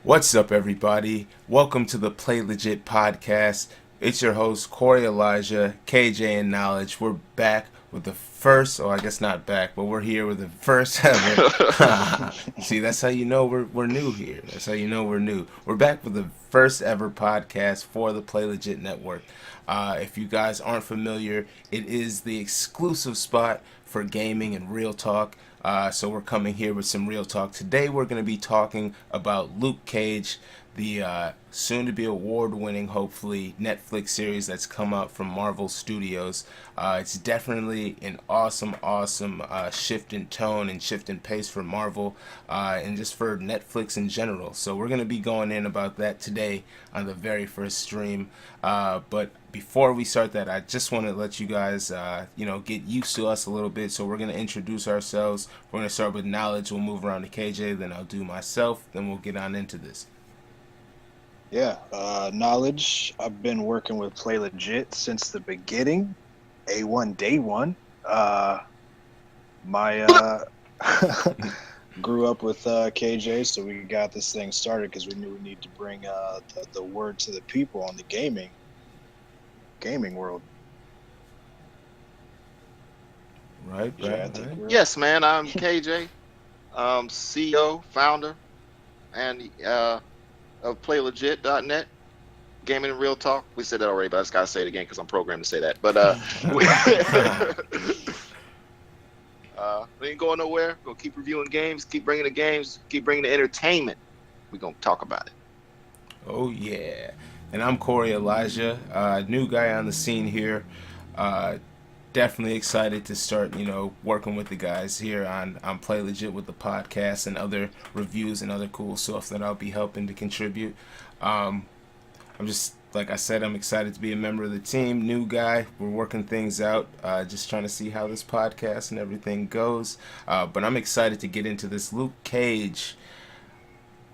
What's up, everybody? Welcome to the Play Legit podcast. It's your host, Koerri Elijah, KJ and Knowledge. We're back with the first, I guess not back, but we're here with the first ever. See, that's how you know we're new here. That's how you know we're new. We're back with the first ever podcast for the Play Legit Network. If you guys aren't familiar, it is the exclusive spot for gaming and real talk. So we're coming here with some real talk. Today we're going to be talking about Luke Cage, the soon-to-be award-winning, hopefully, Netflix series that's come out from Marvel Studios. It's definitely an awesome shift in tone and shift in pace for Marvel and just for Netflix in general. So we're going to be going in about that today on the very first stream. But before we start that, I just want to let you guys, get used to us a little bit. So we're going to introduce ourselves. We're going to start with Knowledge. We'll move around to KJ. Then I'll do myself. Then we'll get on into this. Yeah, Knowledge. I've been working with Play Legit since the beginning. A1 day one. Grew up with KJ, so we got this thing started because we knew we needed to bring the word to the people on the gaming world. Right. Yes, man. I'm KJ, CEO, founder, and of PlayLegit.net, gaming and real talk. We said that already, but I just gotta say it again because I'm programmed to say that. But we ain't going nowhere. We're gonna keep reviewing games, keep bringing the games, keep bringing the entertainment. We're gonna talk about it. Oh yeah, and I'm Koerri Elijah, new guy on the scene here. Definitely excited to start, working with the guys here on Play Legit with the podcast and other reviews and other cool stuff that I'll be helping to contribute. I'm just, like I said, I'm excited to be a member of the team. New guy, we're working things out, just trying to see how this podcast and everything goes. But I'm excited to get into this Luke Cage.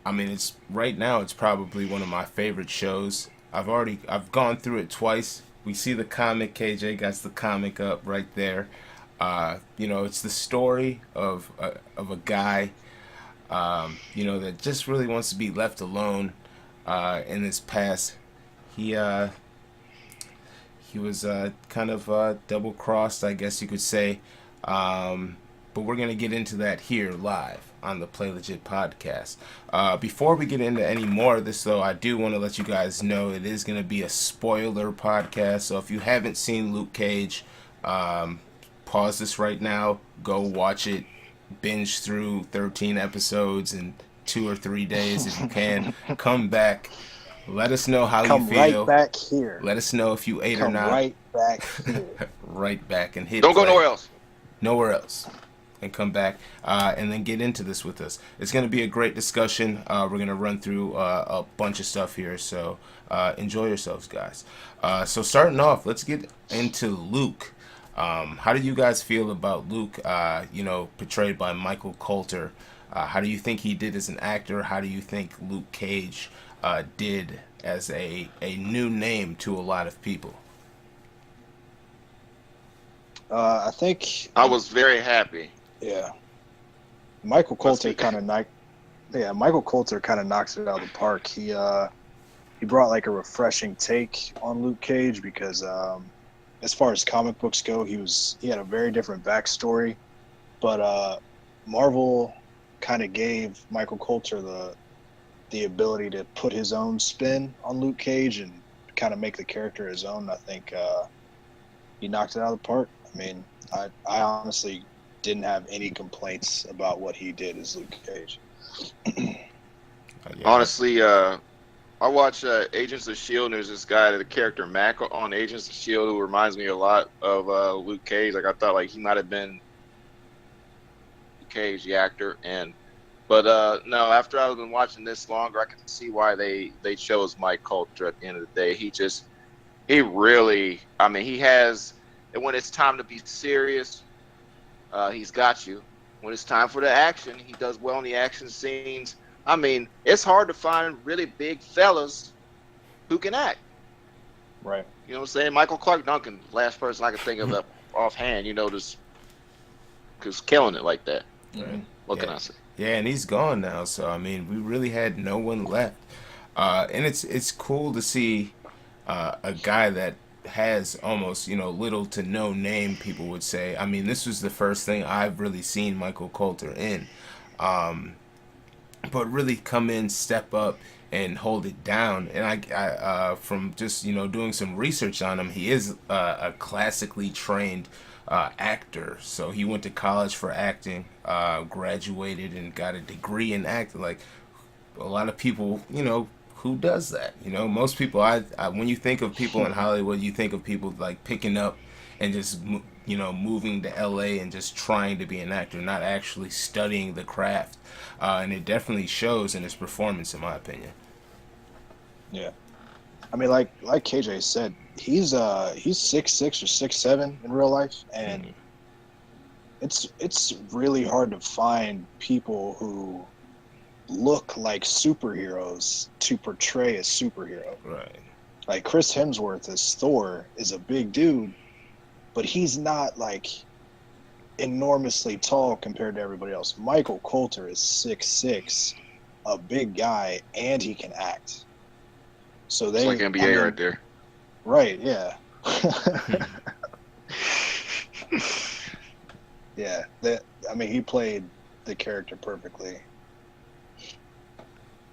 I mean, right now it's probably one of my favorite shows. I've gone through it twice. We see the comic. KJ got the comic up right there. It's the story of a guy, that just really wants to be left alone in his past. He was kind of double-crossed, I guess you could say. But we're going to get into that here live on the Play Legit podcast. Before we get into any more of this, though, I do want to let you guys know it is going to be a spoiler podcast. So if you haven't seen Luke Cage, pause this right now, go watch it, binge through 13 episodes in 2 or 3 days if you can. Come back. Let us know how you feel. Come right back here. Let us know if you ate or not. Come right back here. Right back and hit Don't play. go nowhere else. Nowhere else. And come back and then get into this with us. It's going to be a great discussion. We're going to run through a bunch of stuff here, so enjoy yourselves, guys. So starting off, let's get into Luke. How do you guys feel about Luke, portrayed by Michael Coulter? How do you think he did as an actor? How do you think Luke Cage did as a new name to a lot of people? I think I was very happy. Yeah, Michael Coulter kind of knocks it out of the park. He brought like a refreshing take on Luke Cage because as far as comic books go, he had a very different backstory, but Marvel kind of gave Michael Coulter the ability to put his own spin on Luke Cage and kind of make the character his own. I think he knocked it out of the park. I mean, I honestly didn't have any complaints about what he did as Luke Cage. Honestly, I watch Agents of S.H.I.E.L.D. and there's this guy, the character Mac on Agents of S.H.I.E.L.D. who reminds me a lot of Luke Cage. Like, I thought like he might have been Luke Cage, the actor. But no, after I've been watching this longer, I can see why they chose Mike Coulter at the end of the day. He really, I mean, he has, and when it's time to be serious, he's got you. When it's time for the action, he does well in the action scenes. I mean, it's hard to find really big fellas who can act. Right. You know what I'm saying? Michael Clark Duncan, last person I can think of offhand, just killing it like that. Right. What can I say? Yeah, and he's gone now. So I mean, we really had no one left. And it's cool to see a guy that has almost little to no name. People would say. I mean, this was the first thing I've really seen Michael Coulter in. But really come in, step up, and hold it down. And from just doing some research on him, he is a classically trained actor. So he went to college for acting, graduated, and got a degree in acting. Like a lot of people, who does that? Most people. When you think of people in Hollywood, you think of people like picking up and just moving to LA and just trying to be an actor, not actually studying the craft. And it definitely shows in his performance, in my opinion. Yeah. I mean, like KJ said, he's 6'6" or 6'7" in real life, and it's really hard to find people who look like superheroes to portray a superhero. Right. Like Chris Hemsworth as Thor is a big dude, but he's not like enormously tall compared to everybody else. Michael Coulter is 6'6", a big guy, and he can act. So It's like NBA right there. Right, yeah. Yeah, he played the character perfectly.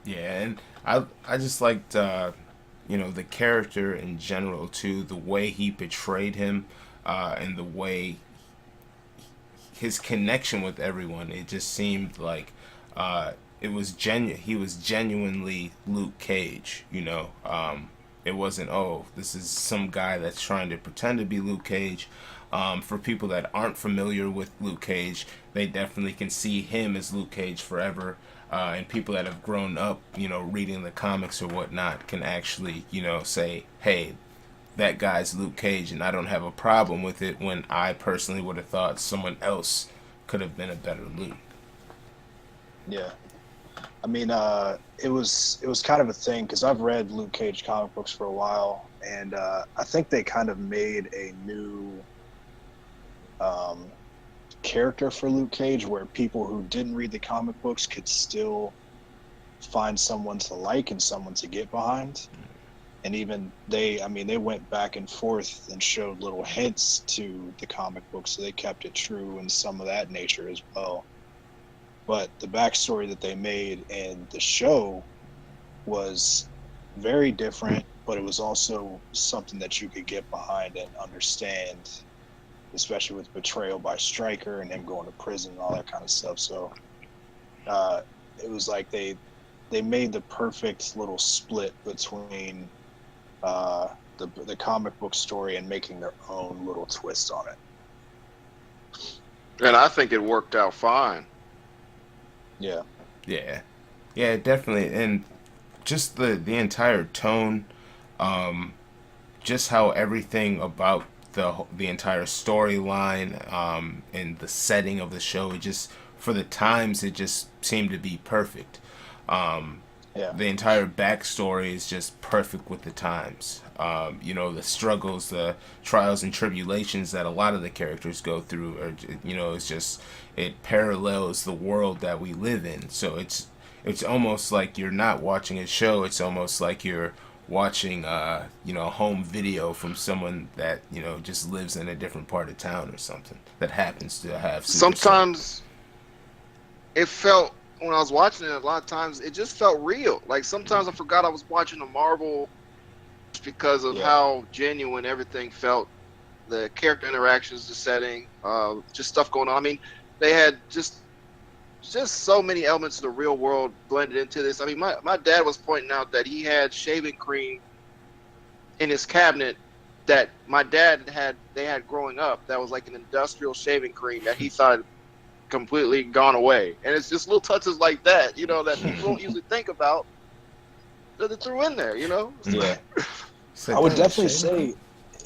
Yeah, and I just liked the character in general too, the way he portrayed him, and the way his connection with everyone. It just seemed like it was genuine. He was genuinely Luke Cage. It wasn't, oh, this is some guy that's trying to pretend to be Luke Cage. For people that aren't familiar with Luke Cage, they definitely can see him as Luke Cage forever. And people that have grown up, reading the comics or whatnot, can actually, say, hey, that guy's Luke Cage, and I don't have a problem with it, when I personally would have thought someone else could have been a better Luke. Yeah. I mean, it was kind of a thing, because I've read Luke Cage comic books for a while, and I think they kind of made a new character for Luke Cage, where people who didn't read the comic books could still find someone to like and someone to get behind. And even they went back and forth and showed little hints to the comic book, so they kept it true in some of that nature as well. But the backstory that they made in the show was very different, but it was also something that you could get behind and understand, especially with betrayal by Stryker and him going to prison and all that kind of stuff. So it was like they made the perfect little split between the comic book story and making their own little twist on it. And I think it worked out fine. Yeah. Yeah, definitely. And just the entire tone, just how everything about the entire storyline, and the setting of the show, it just, for the times, it just seemed to be perfect. The entire backstory is just perfect with the times. The struggles, the trials and tribulations that a lot of the characters go through, or it's just, it parallels the world that we live in. So it's almost like you're not watching a show. It's almost like you're watching a home video from someone that just lives in a different part of town or something that happens to have sometimes it felt, when I was watching it, a lot of times it just felt real. Like sometimes I forgot I was watching a Marvel, just because of how genuine everything felt. The character interactions, the setting, just stuff going on. I mean, they had just so many elements of the real world blended into this. I mean, my dad was pointing out that he had shaving cream in his cabinet that my dad had growing up, that was like an industrial shaving cream that he thought completely gone away. And it's just little touches like that, that people don't usually think about, that they threw in there, Yeah. I would definitely say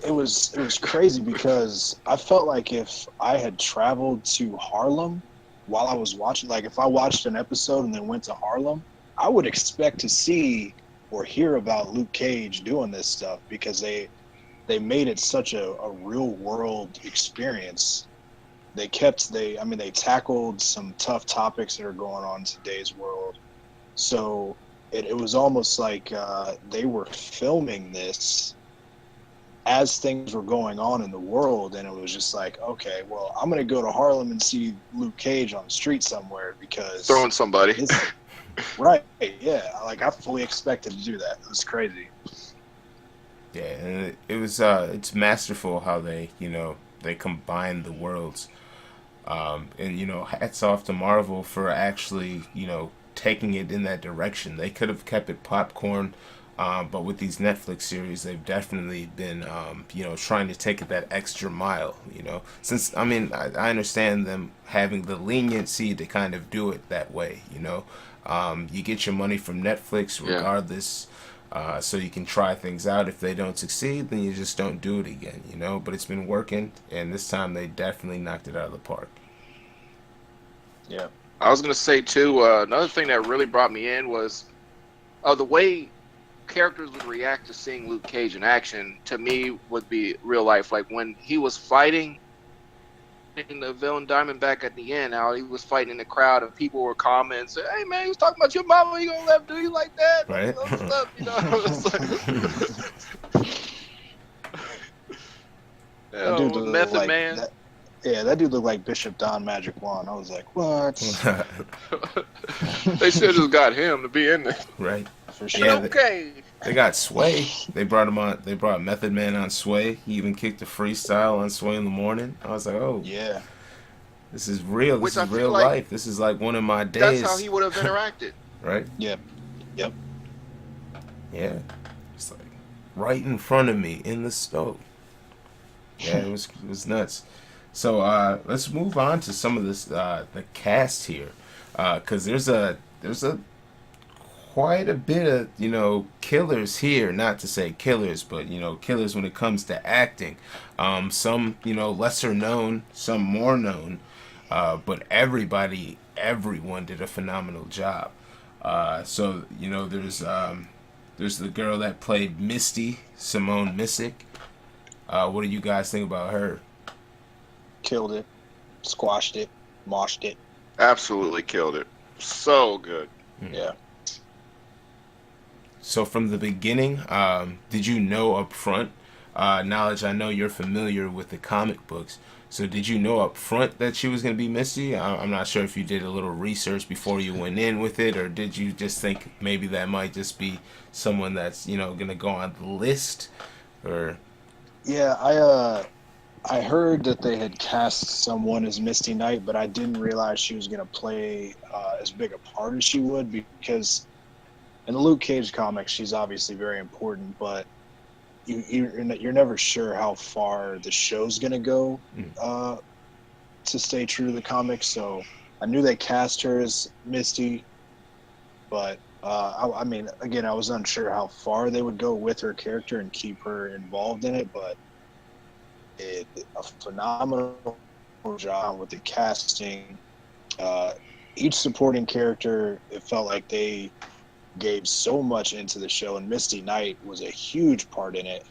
it was crazy, because I felt like if I had traveled to Harlem while I was watching, like if I watched an episode and then went to Harlem, I would expect to see or hear about Luke Cage doing this stuff, because they made it such a real world experience they tackled some tough topics that are going on in today's world. So it was almost like they were filming this as things were going on in the world, and it was just like, okay, well, I'm gonna go to Harlem and see Luke Cage on the street somewhere because Throwing somebody. Right, yeah. Like, I fully expected to do that. It was crazy. Yeah, and it was it's masterful how they they combined the worlds. And hats off to Marvel for actually taking it in that direction. They could have kept it popcorn, but with these Netflix series, they've definitely been trying to take it that extra mile. Since I understand them having the leniency to kind of do it that way. You get your money from Netflix regardless. So you can try things out. If they don't succeed, then you just don't do it again, But it's been working, and this time they definitely knocked it out of the park. Yeah. I was gonna say too. Another thing that really brought me in was the way characters would react to seeing Luke Cage in action. To me, would be real life. Like when he was fighting in the villain Diamondback at the end, how he was fighting in the crowd and people were commenting, "Hey man, he was talking about your mama. You gonna let him do you like that?" Right. Stuff, That dude looked Method like Man. that dude looked like Bishop Don Magic Wand. I was like, what? They should have just got him to be in there. Right. For sure. Yeah, Okay. They got Sway. They brought him on. They brought Method Man on Sway. He even kicked a freestyle on Sway in the morning. I was like, oh, Yeah. this is real. Which This I is feel real like life. This is like one of my days. That's how he would have interacted. Right? Yep. Yep. Yeah. It's like right in front of me in the stove. Yeah, it was nuts. So let's move on to some of this the cast here, because there's a quite a bit of killers here. Not to say killers, but killers when it comes to acting. Some lesser known, some more known, but everyone did a phenomenal job. So there's the girl that played Misty, Simone Missick. What do you guys think about her? Killed it. Squashed it. Moshed it. Absolutely killed it. So good. Yeah. So from the beginning, did you know up front, Knowledge, I know you're familiar with the comic books, so did you know up front that she was going to be Misty? I'm not sure if you did a little research before you went in with it, or did you just think maybe that might just be someone that's, going to go on the list, or... Yeah, I heard that they had cast someone as Misty Knight, but I didn't realize she was going to play as big a part as she would, because in the Luke Cage comics, she's obviously very important, but you're never sure how far the show's going to go to stay true to the comics. So I knew they cast her as Misty, but I mean, again, I was unsure how far they would go with her character and keep her involved in it, but a phenomenal job with the casting. Each supporting character, it felt like they gave so much into the show, and Misty Knight was a huge part in it.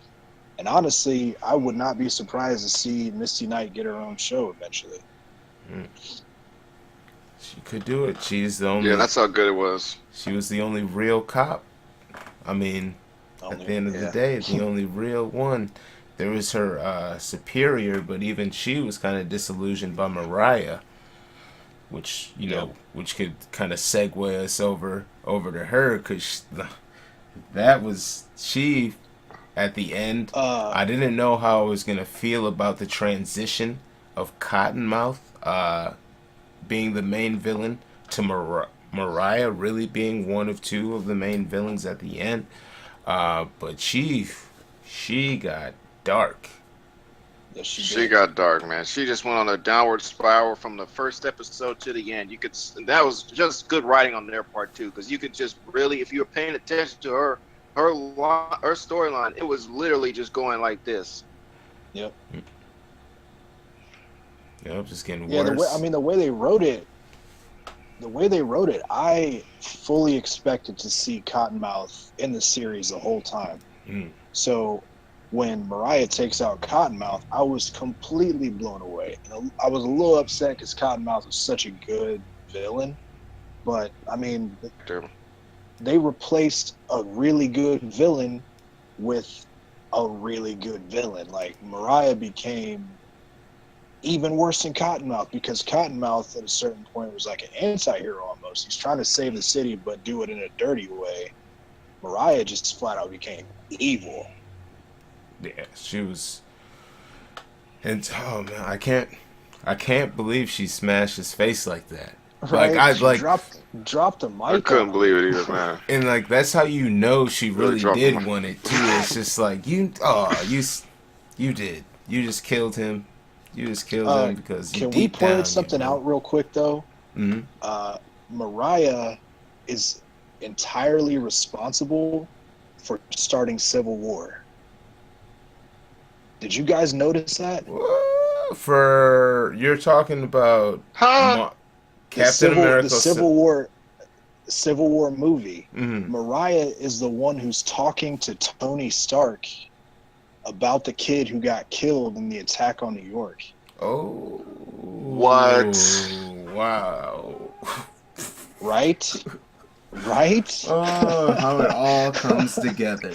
And honestly, I would not be surprised to see Misty Knight get her own show eventually. She could do it. She's the only... Yeah, that's how good it was. She was the only real cop. I mean, at the end of the day, the only real one. There was her superior, but even she was kind of disillusioned by Mariah, which which could kind of segue us over to her, because that was she at the end. I didn't know how I was gonna feel about the transition of Cottonmouth being the main villain to Mariah really being one of two of the main villains at the end, but she got dark. Yes, She got dark, man. She just went on a downward spiral from the first episode to the end. That was just good writing on their part too, because you could just really, if you were paying attention to her storyline, it was literally just going like this. Yep. Yep, just getting Yeah, worse. the way they wrote it, I fully expected to see Cottonmouth in the series the whole time. So when Mariah takes out Cottonmouth, I was completely blown away. And I was a little upset because Cottonmouth was such a good villain. But I mean, they replaced a really good villain with a really good villain. Like Mariah became even worse than Cottonmouth because Cottonmouth at a certain point was like an anti-hero almost. He's trying to save the city but do it in a dirty way. Mariah just flat out became evil. Yeah, she was. And oh man, I can't believe she smashed his face like that. Right? Like I She like, dropped the mic. I couldn't believe it either, man. and like that's how you know she really dropped did him. want it too. It's just like you did. You just killed him. You just killed him because Can we deep down, point something out real quick though? Mm-hmm. Mariah is entirely responsible for starting Civil War. Did you guys notice that? For you're talking about Captain America, the Civil War movie. Mm-hmm. Mariah is the one who's talking to Tony Stark about the kid who got killed in the attack on New York. Oh, what? Wow! Right? Oh, how it all comes together.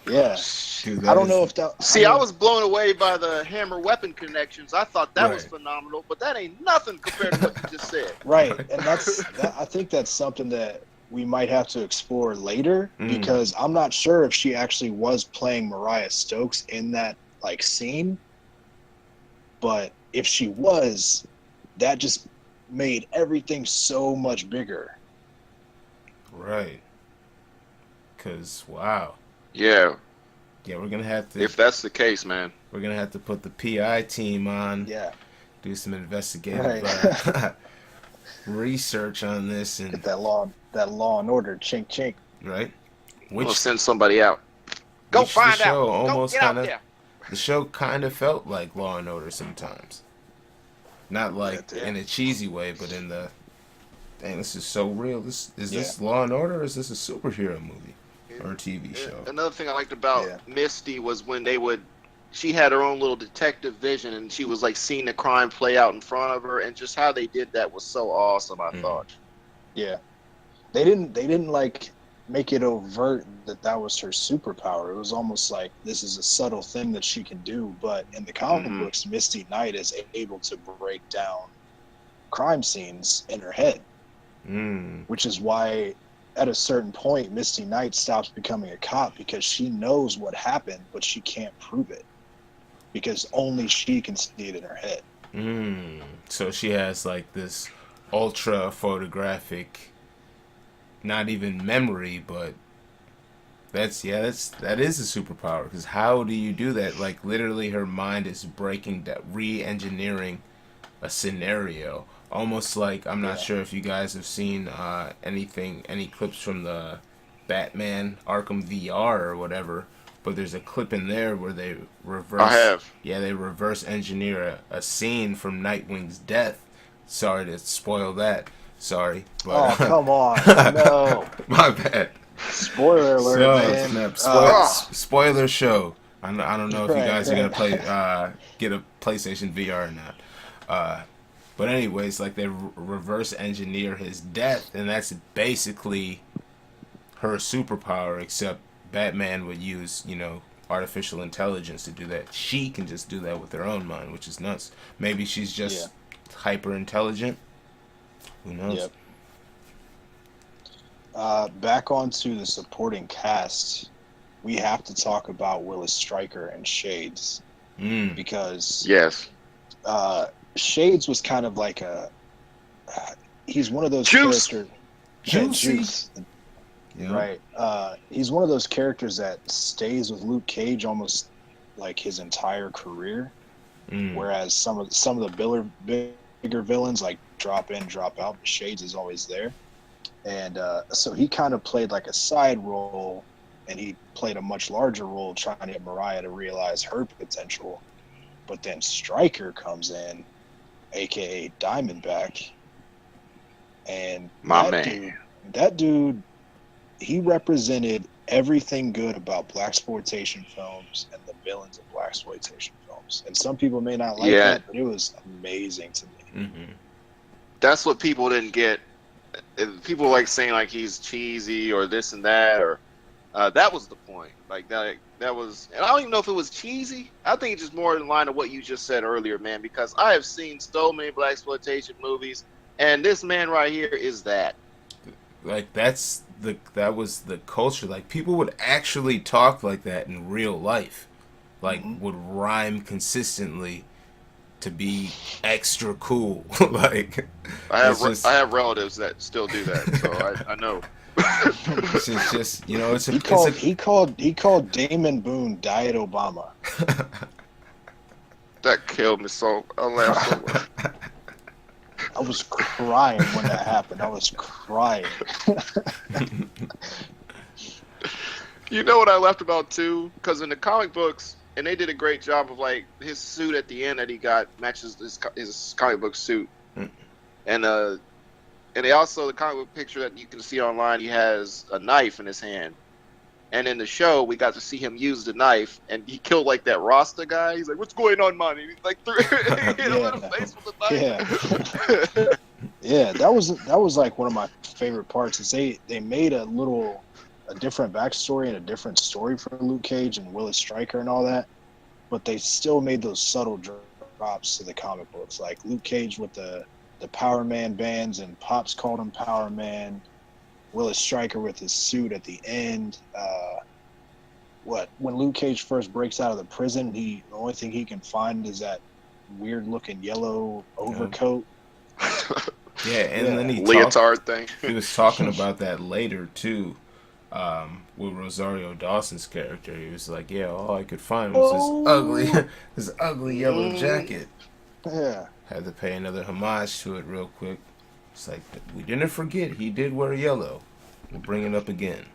Yeah. Dude, I don't know if that. See, I was blown away by the hammer weapon connections. I thought that was phenomenal, but that ain't nothing compared to what you just said. Right, and I think that's something that we might have to explore later because I'm not sure if she actually was playing Mariah Stokes in that like scene, but if she was, that just made everything so much bigger. Right. Cause wow. Yeah. Yeah, we're gonna have to. If that's the case, man, we're gonna have to put the PI team on. Yeah. Do some investigative research on this and get that law and order chink chink. Right. We'll send somebody out. Go find the show out. Almost Go get out there. The show kind of felt like Law and Order sometimes. Not like in a cheesy way, but in the dang, this is so real. Is this Law and Order or is this a superhero movie or a TV show? Another thing I liked about Misty was when she had her own little detective vision and she was like seeing the crime play out in front of her, and just how they did that was so awesome, I thought. Yeah. They didn't like make it overt that was her superpower. It was almost like this is a subtle thing that she can do, but in the comic books, Misty Knight is able to break down crime scenes in her head. Which is why at a certain point Misty Knight stops becoming a cop because she knows what happened, but she can't prove it because only she can see it in her head. So she has like this ultra photographic, not even memory, but that is a superpower. Because how do you do that? Like literally, her mind is breaking that, re-engineering a scenario. Almost like, I'm not sure if you guys have seen any clips from the Batman Arkham VR or whatever, but there's a clip in there where they reverse. I have. Yeah, they reverse engineer a scene from Nightwing's death. Sorry to spoil that. Sorry. But, come on. No. My bad. Spoiler alert, man. Spoiler show. I don't know if you guys are going to get a PlayStation VR or not. But anyways, like they reverse engineer his death, and that's basically her superpower, except Batman would use, artificial intelligence to do that. She can just do that with her own mind, which is nuts. Maybe she's just hyper intelligent. Who knows? Yep. Back onto the supporting cast, we have to talk about Willis Stryker and Shades. Because Shades was kind of like he's one of those characters. Juice. Yeah. Right. He's one of those characters that stays with Luke Cage almost like his entire career. Whereas some of the bigger villains like drop in, drop out, but Shades is always there. And so he kind of played like a side role, and he played a much larger role trying to get Mariah to realize her potential. But then Stryker comes in, aka Diamondback, and that dude he represented everything good about blaxploitation films and the villains of blaxploitation films. And some people may not like Yeah, that, but it was amazing to me. Mm-hmm. that's what people didn't get. People like saying like he's cheesy or this and that, or that was the point. Like that was, and I don't even know if it was cheesy. I think it's just more in line of what you just said earlier, man. Because I have seen so many blaxploitation movies, and this man right here is that. Like that was the culture. Like people would actually talk like that in real life. Like would rhyme consistently to be extra cool. Like it's just I have relatives that still do that, so I know. it's just you know He called Damon Boone Diet Obama. That killed me so. I laughed so much. I was crying when that happened. I was crying. You know what I laughed about too? Because in the comic books, and they did a great job of like his suit at the end that he got matches his comic book suit, and they also the comic book picture that you can see online. He has a knife in his hand, and in the show we got to see him use the knife, and he killed like that Rasta guy. He's like, "What's going on, man?" And he like hit him in the face with the knife. Yeah, that was like one of my favorite parts. Is they made a different backstory and a different story for Luke Cage and Willis Stryker and all that, but they still made those subtle drops to the comic books, like Luke Cage with the Power Man bands, and Pops called him Power Man. Willis Stryker with his suit at the end. When Luke Cage first breaks out of the prison, the only thing he can find is that weird looking yellow overcoat. Yeah, and then he leotard thing. He was talking about that later too, with Rosario Dawson's character. He was like, "Yeah, all I could find was this ugly yellow jacket." Yeah, had to pay another homage to it real quick. It's like we didn't forget he did wear yellow. We'll bring it up again.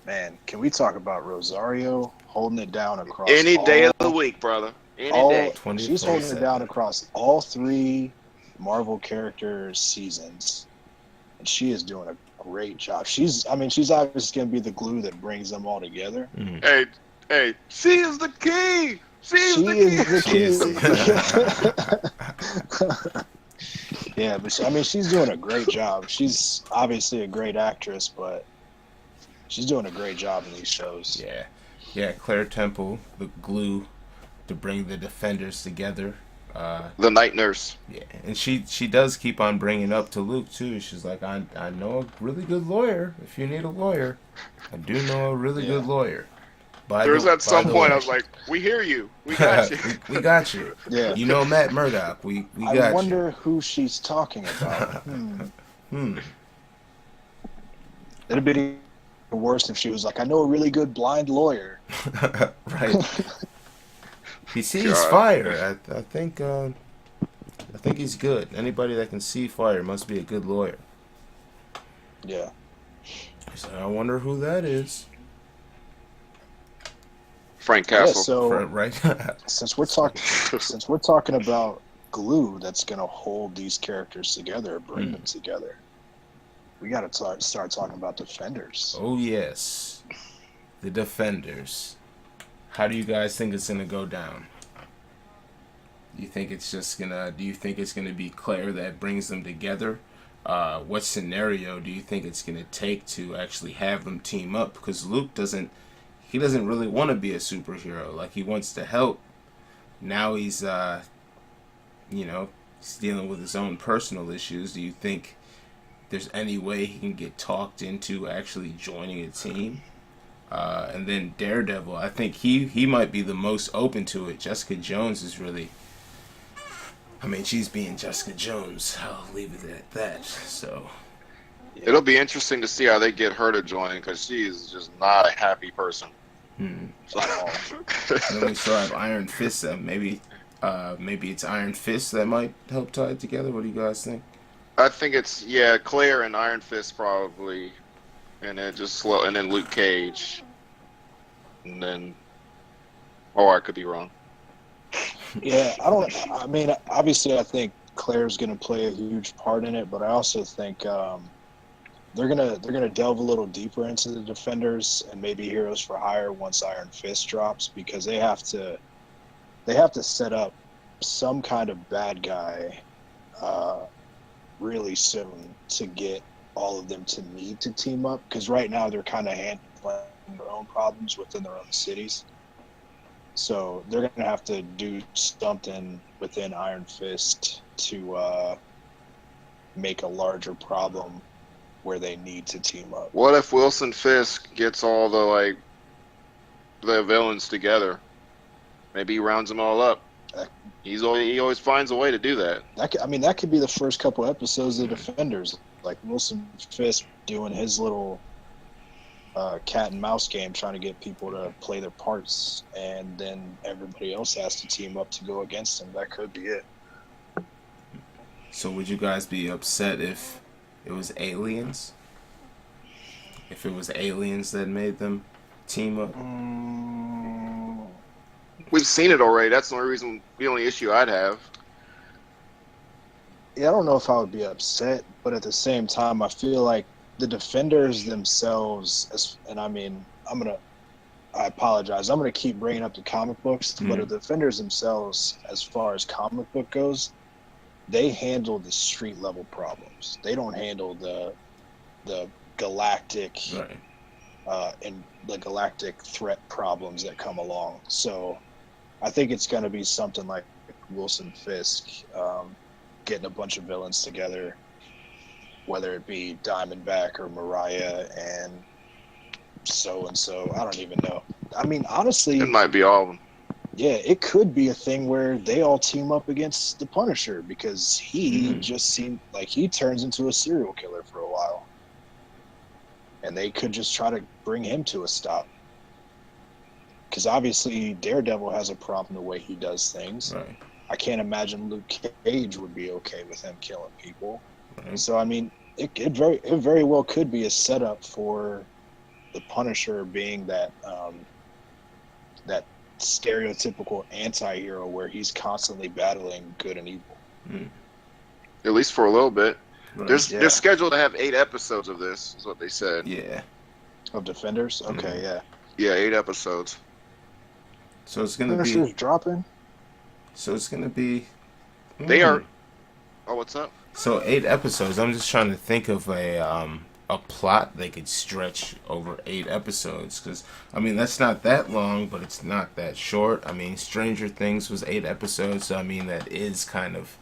Man, can we talk about Rosario holding it down across any day of the week, brother? Any day. She's holding it down across all 3 Marvel characters' seasons, and she is doing a great job. She's obviously going to be the glue that brings them all together. Mm-hmm. Hey, she is the key. She is the key. Yeah, but she's doing a great job. She's obviously a great actress, but she's doing a great job in these shows. Yeah. Claire Temple, the glue to bring the Defenders together. The night nurse. Yeah, and she does keep on bringing up to Luke too. She's like, I know a really good lawyer. If you need a lawyer, I do know a really good lawyer. There was at some point I was like, we hear you. We got you. we got you. Yeah. You know Matt Murdock. We got you. I wonder who she's talking about. It'd be worse if she was like, I know a really good blind lawyer. Right. He sees fire. I think he's good. Anybody that can see fire must be a good lawyer. Yeah. So I wonder who that is. Frank Castle. Yeah, so right. since we're talking about glue that's gonna hold these characters together, bring them together, we gotta start talking about Defenders. Oh yes, the Defenders. How do you guys think it's gonna go down? Do you think it's gonna be Claire that brings them together? What scenario do you think it's gonna take to actually have them team up? Because Luke doesn't really want to be a superhero. Like, he wants to help. Now he's he's dealing with his own personal issues. Do you think there's any way he can get talked into actually joining a team? And then Daredevil, I think he might be the most open to it. Jessica Jones is really, she's being Jessica Jones. I'll leave it at that. So it'll be interesting to see how they get her to join, because she is just not a happy person. So. Then we still have Iron Fist. Maybe it's Iron Fist that might help tie it together. What do you guys think? I think it's Claire and Iron Fist probably, and then and then Luke Cage, and then I could be wrong. Yeah, obviously I think Claire's going to play a huge part in it, but I also think they're gonna delve a little deeper into the Defenders and maybe Heroes for Hire once Iron Fist drops, because they have to set up some kind of bad guy uh, really soon to get all of them to need to team up, because right now they're kind of handling their own problems within their own cities. So they're going to have to do something within Iron Fist to make a larger problem where they need to team up. What if Wilson Fisk gets all the villains together? Maybe he rounds them all up. He always finds a way to do that. That could be the first couple episodes of Defenders, like Wilson Fisk doing his little cat and mouse game, trying to get people to play their parts, and then everybody else has to team up to go against him. That could be it. So would you guys be upset if it was aliens? If it was aliens that made them team up? We've seen it already. That's the only issue I'd have. Yeah, I don't know if I would be upset, but at the same time, I feel like the Defenders themselves, and I apologize. I'm going to keep bringing up the comic books, but the Defenders themselves, as far as comic book goes, they handle the street level problems. They don't handle the galactic and the galactic threat problems that come along. So I think it's going to be something like Wilson Fisk getting a bunch of villains together, whether it be Diamondback or Mariah and so. I don't even know. I mean, honestly, It might be all of them. yeah, it could be a thing where they all team up against the Punisher, because he just seemed like he turns into a serial killer for a while. And they could just try to bring him to a stop. Because obviously Daredevil has a problem the way he does things. Right. I can't imagine Luke Cage would be okay with him killing people. Right. And so, I mean, it very well could be a setup for the Punisher being that that stereotypical anti-hero where he's constantly battling good and evil. At least for a little bit. Right. They're scheduled to have 8 episodes of this, is what they said. Yeah. Of Defenders? Okay, yeah. Yeah, 8 episodes. So it's gonna Punisher's be. dropping? So it's gonna be. They are. Oh, what's up? So 8 episodes. I'm just trying to think of a plot they could stretch over 8 episodes, because I mean that's not that long, but it's not that short. I mean, Stranger Things was 8 episodes, so I mean that is kind of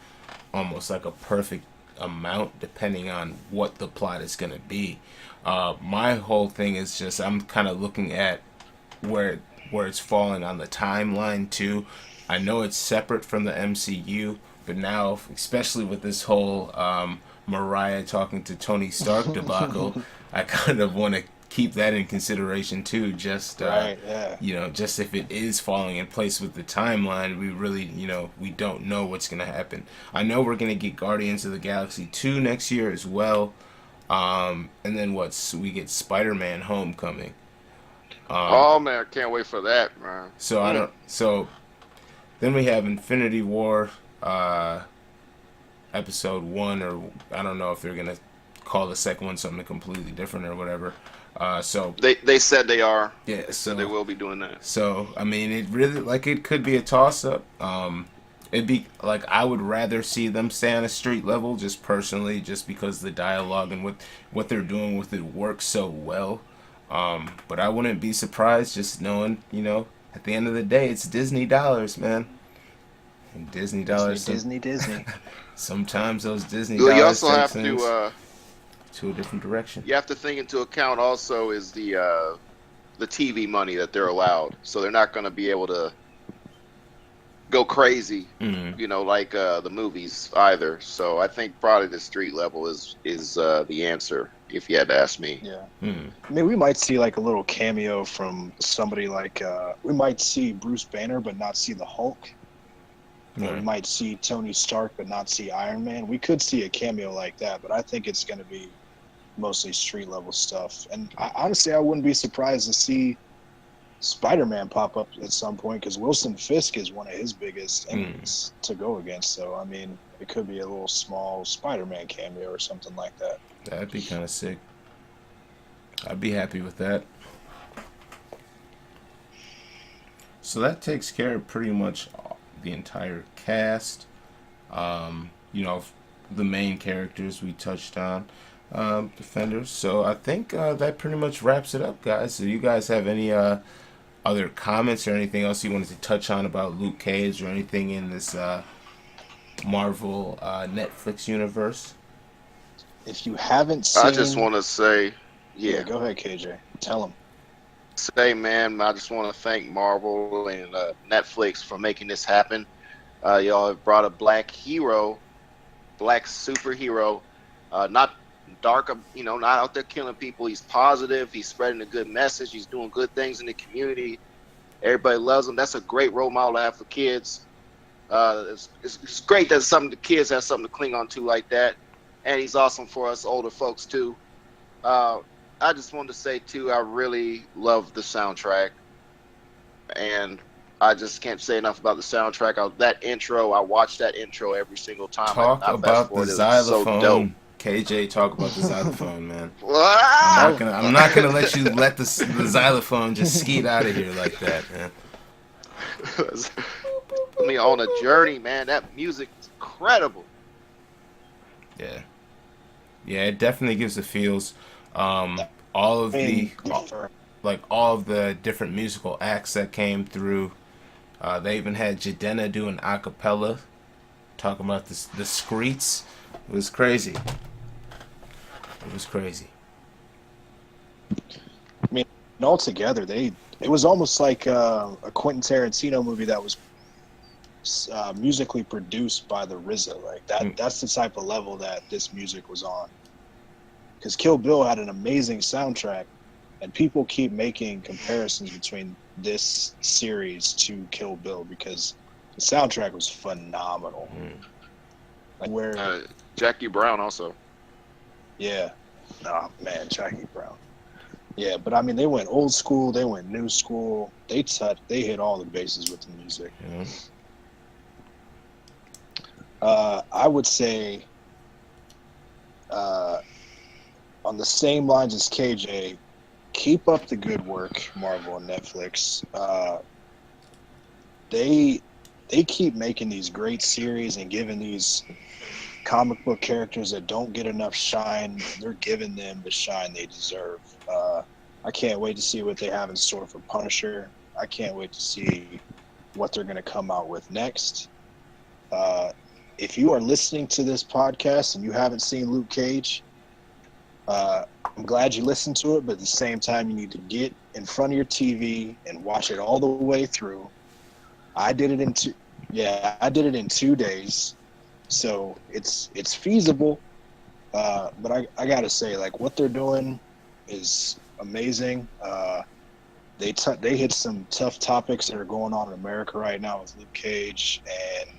almost like a perfect amount depending on what the plot is gonna be. My whole thing is just I'm kind of looking at where it's falling on the timeline too. I know it's separate from the MCU, but now, especially with this whole Mariah talking to Tony Stark debacle, I kind of want to keep that in consideration too. Just Right, yeah. just if it is falling in place with the timeline, we really, we don't know what's gonna happen. I know we're gonna get Guardians of the Galaxy 2 next year as well, and then we get Spider-Man: Homecoming. Oh man, I can't wait for that, man. So then we have Infinity War, episode 1, or I don't know if they're gonna call the second one something completely different or whatever. So They said they are. yeah, So they will be doing that. So I mean, it could be a toss up. It'd be like I would rather see them stay on a street level, just personally, just because the dialogue and what they're doing with it works so well. But I wouldn't be surprised just knowing, at the end of the day, it's Disney dollars, man. And Disney dollars. Disney. Sometimes those Disney You dollars also take have things to. to a different direction. You have to think into account also is the TV money that they're allowed. So they're not going to be able to go crazy, like the movies either. So I think probably the street level is the answer, if you had to ask me. Yeah. I mean, we might see like a little cameo from somebody like we might see Bruce Banner but not see the Hulk. Or we might see Tony Stark but not see Iron Man. We could see a cameo like that, but I think it's going to be mostly street level stuff. And honestly, I wouldn't be surprised to see Spider-Man pop up at some point, because Wilson Fisk is one of his biggest enemies to go against. So, I mean, it could be a little small Spider-Man cameo or something like that. That'd be kind of sick. I'd be happy with that. So that takes care of pretty much the entire cast. You know, the main characters we touched on, defenders. So I think that pretty much wraps it up, guys. So you guys have any other comments or anything else you wanted to touch on about Luke Cage or anything in this Marvel Netflix universe? If you haven't seen, I just want to say, yeah, go ahead, KJ. Tell him. Say, man, I just want to thank Marvel and Netflix for making this happen. Y'all have brought a black hero, black superhero, not dark, not out there killing people. He's positive. He's spreading a good message. He's doing good things in the community. Everybody loves him. That's a great role model to have for kids. It's great that the kids have something to cling on to like that. And he's awesome for us older folks, too. I just wanted to say, too, I really love the soundtrack. And I just can't say enough about the soundtrack. That intro, I watch that intro every single time. Talk about the xylophone. So dope. KJ, talk about the xylophone, man. Ah! I'm not gonna let you let the xylophone just skeet out of here like that, man. I mean, on a journey, man. That music is incredible. Yeah, it definitely gives the feels. All of the different musical acts that came through. They even had Jadena doing a cappella, talking about the screets. It was crazy. It was crazy. I mean, altogether, it was almost like a Quentin Tarantino movie that was musically produced by the RZA. Like that. That's the type of level that this music was on. Because Kill Bill had an amazing soundtrack, and people keep making comparisons between this series to Kill Bill because the soundtrack was phenomenal. Like where Jackie Brown also. Yeah. Oh, man, Jackie Brown. Yeah, but I mean, they went old school, they went new school. They hit all the bases with the music. Yeah. I would say, on the same lines as KJ, keep up the good work, Marvel and Netflix. They keep making these great series and giving these comic book characters that don't get enough shine, they're giving them the shine they deserve. I can't wait to see what they have in store for Punisher. I can't wait to see what they're going to come out with next. If you are listening to this podcast and you haven't seen Luke Cage, I'm glad you listened to it, but at the same time, you need to get in front of your TV and watch it all the way through. I did it in 2 days. So it's feasible, but I gotta say, like, what they're doing is amazing. They hit some tough topics that are going on in America right now with Luke Cage, and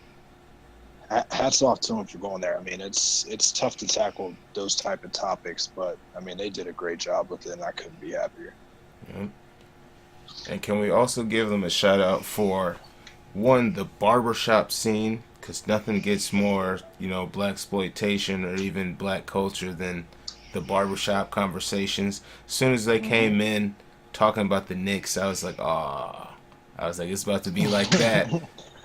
hats off to them for going there. I mean, it's tough to tackle those type of topics, but I mean, they did a great job with it, and I couldn't be happier. Yeah. And can we also give them a shout out for the barbershop scene? Because nothing gets more, black exploitation or even black culture than the barbershop conversations. As soon as they came in talking about the Knicks, I was like, it's about to be like that.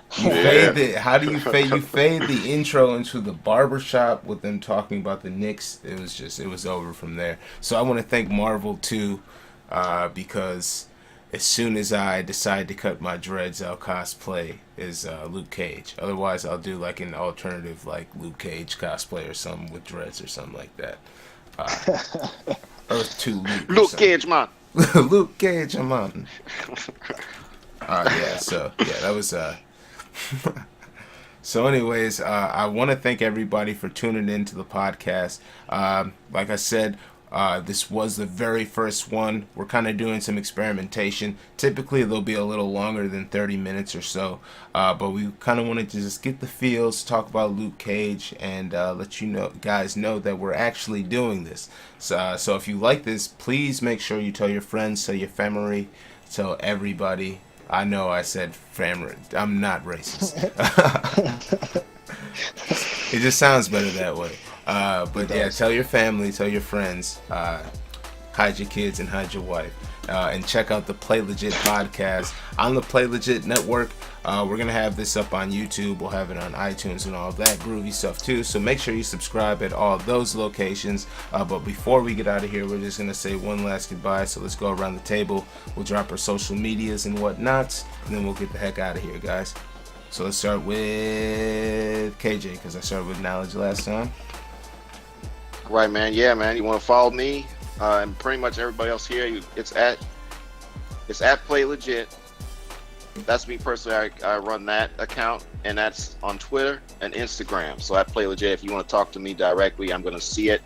How do you fade? You fade the intro into the barbershop with them talking about the Knicks. It was over from there. So I want to thank Marvel too, because as soon as I decide to cut my dreads, I'll cosplay as Luke Cage. Otherwise, I'll do like an alternative, like Luke Cage cosplay or something with dreads or something like that. Earth 2 Luke Cage, man. Luke Cage, man. That was. So anyways, I want to thank everybody for tuning in to the podcast. Like I said, this was the very first one. We're kind of doing some experimentation. Typically, they'll be a little longer than 30 minutes or so. But we kind of wanted to just get the feels, talk about Luke Cage, and let you guys know that we're actually doing this. So if you like this, please make sure you tell your friends, tell your family, tell everybody. I know I said family. I'm not racist. It just sounds better that way. But yeah, tell your family, tell your friends. hide your kids, and hide your wife. And check out the Play Legit podcast on the Play Legit network. We're going to have this up on YouTube. We'll have it on iTunes and all that groovy stuff too. So make sure you subscribe at all those locations. But before we get out of here, we're just going to say one last goodbye. So let's go around the table. We'll drop our social medias and whatnots, and then we'll get the heck out of here, guys. So let's start with KJ, because I started with knowledge last time. Right, man. Yeah, man. You want to follow me and pretty much everybody else here. It's at Play Legit. That's me personally. I run that account, and that's on Twitter and Instagram. So at Play Legit, if you want to talk to me directly, I'm going to see it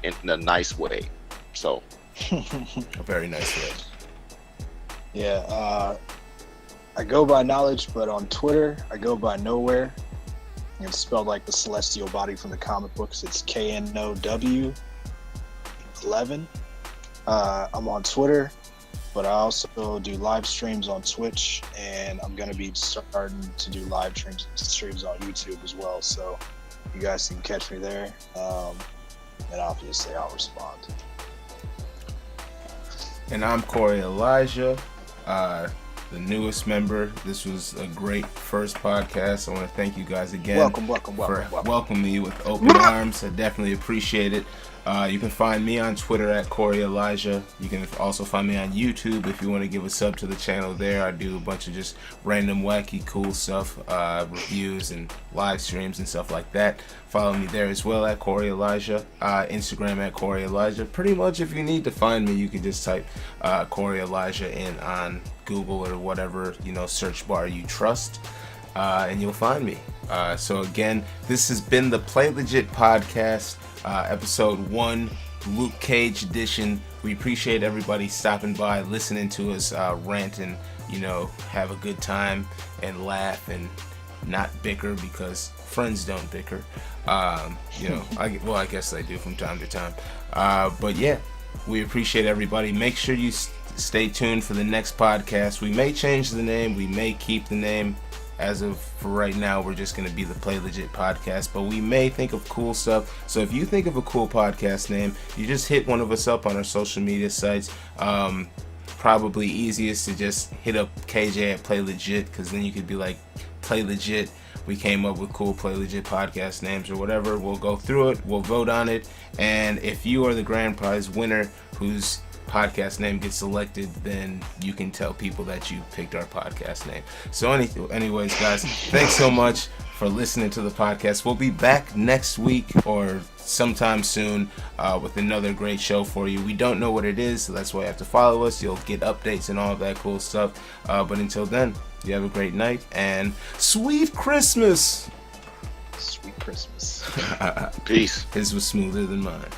in a nice way. So A very nice way. Yeah, I go by Knowledge, but on Twitter, I go by Nowhere. It's spelled like the celestial body from the comic books. It's KNOW 11. I'm on Twitter, but I also do live streams on Twitch, and I'm going to be starting to do live streams on YouTube as well. So you guys can catch me there, and obviously I'll respond. And I'm Koerri Elijah, the newest member. This was a great first podcast. I want to thank you guys again Welcome. for welcoming me with open arms. I definitely appreciate it. You can find me on Twitter at Koerri Elijah. You can also find me on YouTube if you want to give a sub to the channel there. I do a bunch of just random, wacky, cool stuff, reviews and live streams and stuff like that. Follow me there as well at Koerri Elijah. Instagram at Koerri Elijah. Pretty much if you need to find me, you can just type Koerri Elijah in on Google or whatever, search bar you trust, and you'll find me. So again, this has been the Play Legit podcast. Episode 1, Luke Cage edition. We appreciate everybody stopping by, listening to us rant and, have a good time and laugh and not bicker, because friends don't bicker. I guess they do from time to time. But yeah, we appreciate everybody. Make sure you stay tuned for the next podcast. We may change the name. We may keep the name. As of for right now, we're just going to be the Play Legit podcast, but we may think of cool stuff. So if you think of a cool podcast name, you just hit one of us up on our social media sites. Probably easiest to just hit up KJ at Play Legit, because then you could be like, Play Legit. We came up with cool Play Legit podcast names or whatever. We'll go through it. We'll vote on it. And if you are the grand prize winner who's podcast name gets selected, then you can tell people that you picked our podcast name. So anyways, guys, thanks so much for listening to the podcast. We'll be back next week or sometime soon with another great show for you. We don't know what it is, so that's why you have to follow us. You'll get updates and all of that cool stuff. But until then, you have a great night and sweet Christmas. Sweet Christmas. Peace. His was smoother than mine.